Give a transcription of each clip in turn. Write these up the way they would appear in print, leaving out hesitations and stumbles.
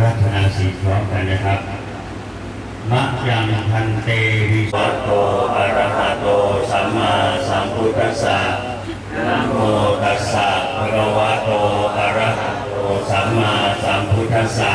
รัตนาศีพร้อมกันนะครับมะยังพันเตวิวัตโตอะระหะโตสัมมาสัมพุทธัสสะนะโมตัสสะภะคะวะโตอะระหะโตสัมมาสัมพุทธัสสะ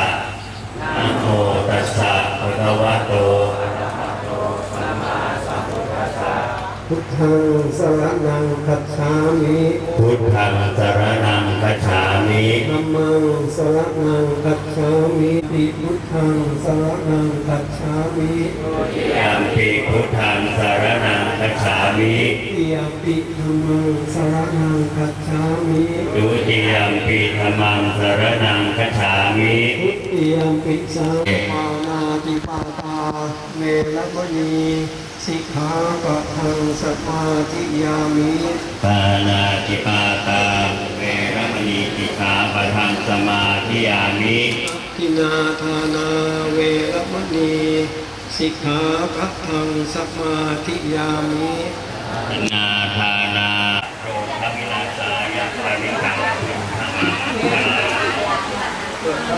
นะโมตัสสะภะคะวะโตอะระหะโตสัมมาสัมพุทธัสสะพุทธังสรณังคัจฉามิพุทธังสรณังคัจฉามิธัมมังสรณังคัจฉามิติพุทธังสรณังคัจฉามิยัมปิพุทธังสรณังคัจฉามิติยมปิธัมมังสรณังคัจฉามิทุติยัมปิธัมมังสรณังคัจฉามิทุติยมปิสังฆานาติปาตาเวรมณีสิกขาปะทังสมาธิยามิปานาติปาตาเวรมณีสิกขาปะทังสมาธิยามิทินาทานาเวรมณีสิกขาปะทังสมาธิยามินาทานาโรควินาศายาปริคังพุทธัง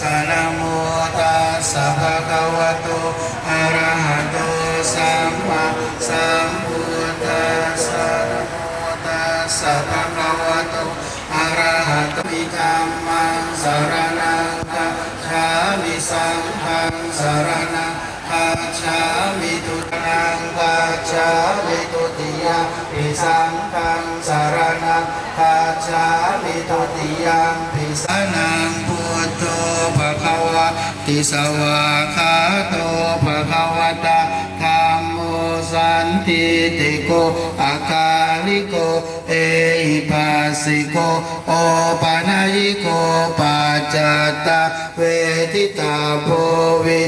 สะนะโมตัสสะภะคะวะโตอะระหะโตสัมมาสัมพุทธัสสะนะโมตัสสะภะคะวะโตอะระหะโตธัมมังสรณังคัจฉามิสังฆังสรณังคัจฉามิทุติยังคัจฉามิทุติยมปิสังฆังสรณังคัจฉามิทุติยัมปิสังฆังพุทโธภะคะวะติสวากขาโตภะคะวะตาธัมโมสันทิติโกอากาลิโกเอหิปัสสิโกโอปะนะยิโกปัจจตตเวทิตาโพวิ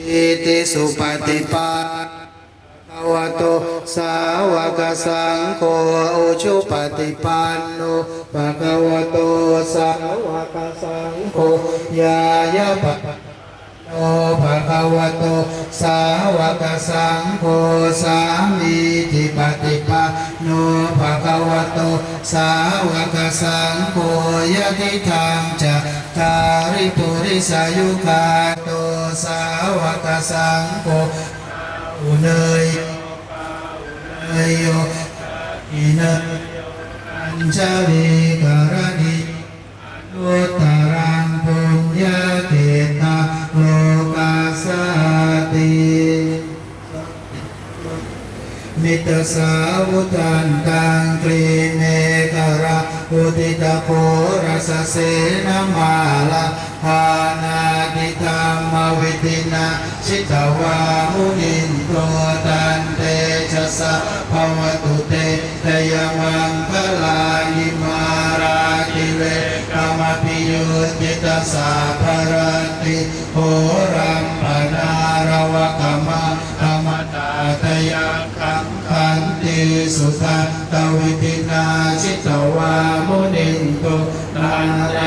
อิติสุปฏิปันโนภะคะวะโตสาวกสังโฆอุชุปฏิปันโนภะคะวะโตสาวกสังโฆยายะปะโนภะคะวะโตสาวกสังโฆสามีจิปฏิปันโนภะคะวะโตสาวกสังโฆยะติธังจักการิปุริสายุคาโตสาวกสังโฆอุเนยโยอินะอัญชลิกรณิอุตตรังปุญญาเกตาโลกาสติมิตรสาวุตันตังกรีเมกระอุติตโพรัสเสนมาลาหานาติธรรมวิตินาชิตวามุนินโตตันเตชะสะภวตุเตเตยมังคลายิมาราคิเลกามปิยุจิตสาภรติโหรัมปนารวะกามะธรรมตาตยังขันติสุทันตวิตินาชิตวามุนินโตตันเต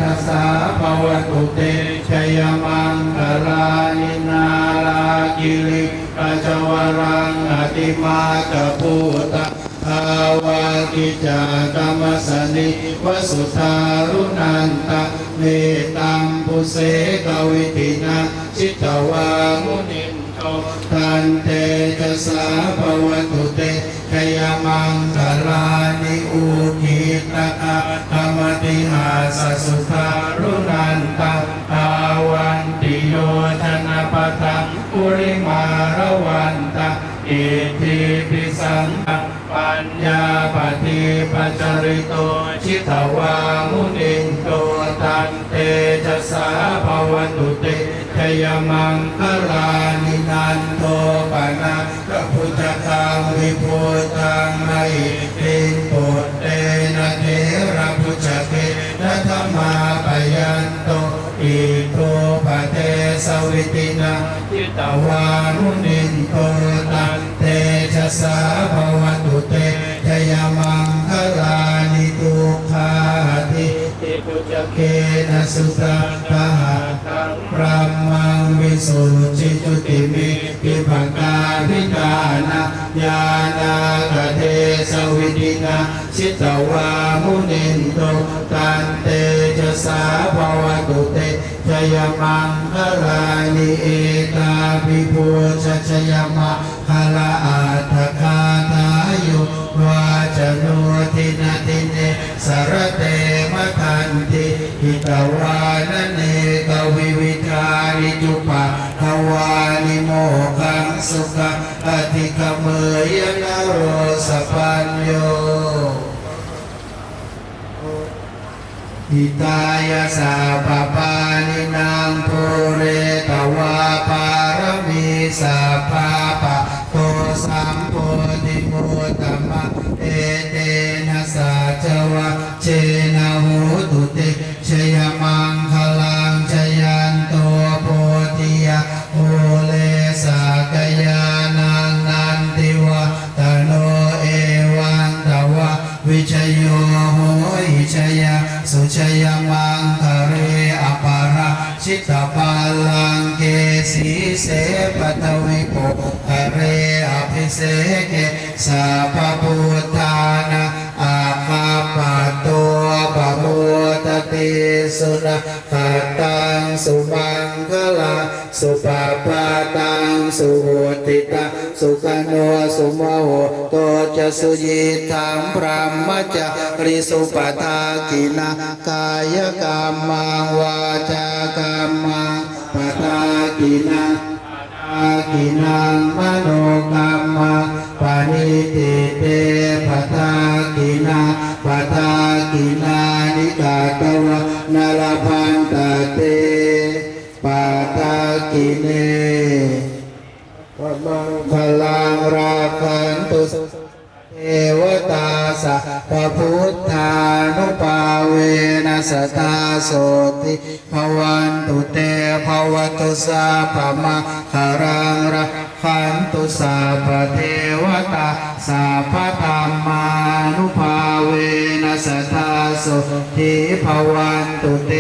ชะสาภวตุเตชยมังคลานินาลากิริปัจวรังอติมาตพุตะภาวะกิจกรรมสนิวสุทารุนันตะเมตัมปุเสกวิตินาชิตวามุนินโตตันเตชะสาภวตุเตชยมังคลานิอุกิตะธรรมติหาสสุทารุนันตะอาวันติโยธนาปตังปุริมาระวันตะอิทิปิสังปัญญาปฏิปัจจริโตชิตวามุนินโตตันเตชะสาภวตุเตชยมังคลานินันโทปนะพระพุทธธรรมวิพุทธังไมตินปุตเตนะเทระพุทธเกนะธรรมาปยันโตอิโตปะเตสวิตินาทิตวามุนินโตตันเตชะสาภวตุเตชยมังคลานิทุกขาติพุทธเกนะสุตตะหะตังพระมังเว วิสุทธิจุติมิปิภกาภิญาณญาณกเทสวิตินาชิตวามุนินโตตันเตชะสาภวตุเตชยมังคลานิเอกาภิปุชชยมะคลาอัตถคาทายุวาจโนทินาทิเนสรเตมะทันติหิตวานเนกวิวิธานิจุปะทวานิโมขังสุขะอธิกเมยนะโรสปัญโยหิตายาสาปปานินางภูเรตวาปารมีสัพพะปะโตสัมโพธิโมตตมะเอเตนะสัจวะเชนะโหตุเตชยมังคลังชยันโตโพธิยะโอเลสากยานังนันติวะตโนเอวังตวะวิชโยโหหิชยะสุชยมังคเรอปาราชิตาปาลังเกสีเสปตวิโปคเรอภิเสเกสัพพุทธานะอาคาปะโตปะโมตติสุนะขัตตังสุมังคลาสุปปาตังสุโหติตาสุขโนสุโมโหโตจะสุยิทังพระมจาริสุปทากินากายกรรมังวาจากรรมังปทากินากินังมโนกรรมังปณิติเตปทากินาปทากินานิกาตวะนรพันตเตปทากิเนวะมังคลังราคันตุเทวตาสัพพุทธานุภาเวนัสตาโสติภวันตุเตภวตุสัพพมะคารังระขันตุสัพพเทวตาสัพพธรรมานุภาเวนัสตาโสติภวันตุเต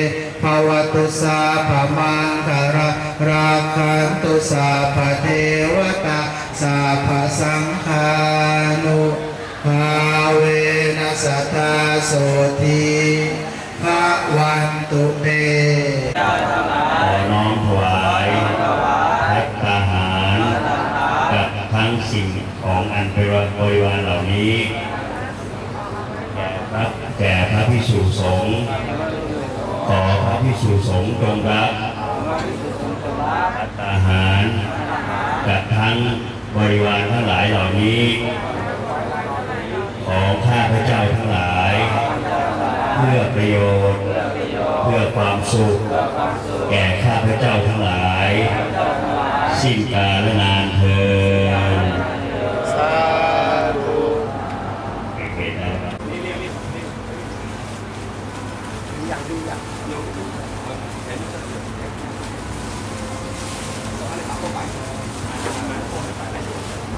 ภวตุสัพพมังคารังขันตุสัพพเทวตาสัพพสังฆานุภาเวนัสตาโสติภวันตุเตขอน้อมถวายภัตตาหารกับทั้งสิ่งของอันเป็นบริวารเหล่านี้แก่พระภิกษุสงฆ์ขอพระภิกษุสงฆ์จงรับภัตตาหารกับทั้งบริวารทั้งหลายเหล่านี้ของข้าพเจ้าทั้งหลายเพื่อประโยชน์เพื่อความสุขแก่ข้าพเจ้าทั้งหลายสิ้นกาลนานเทอญสาธุอยาก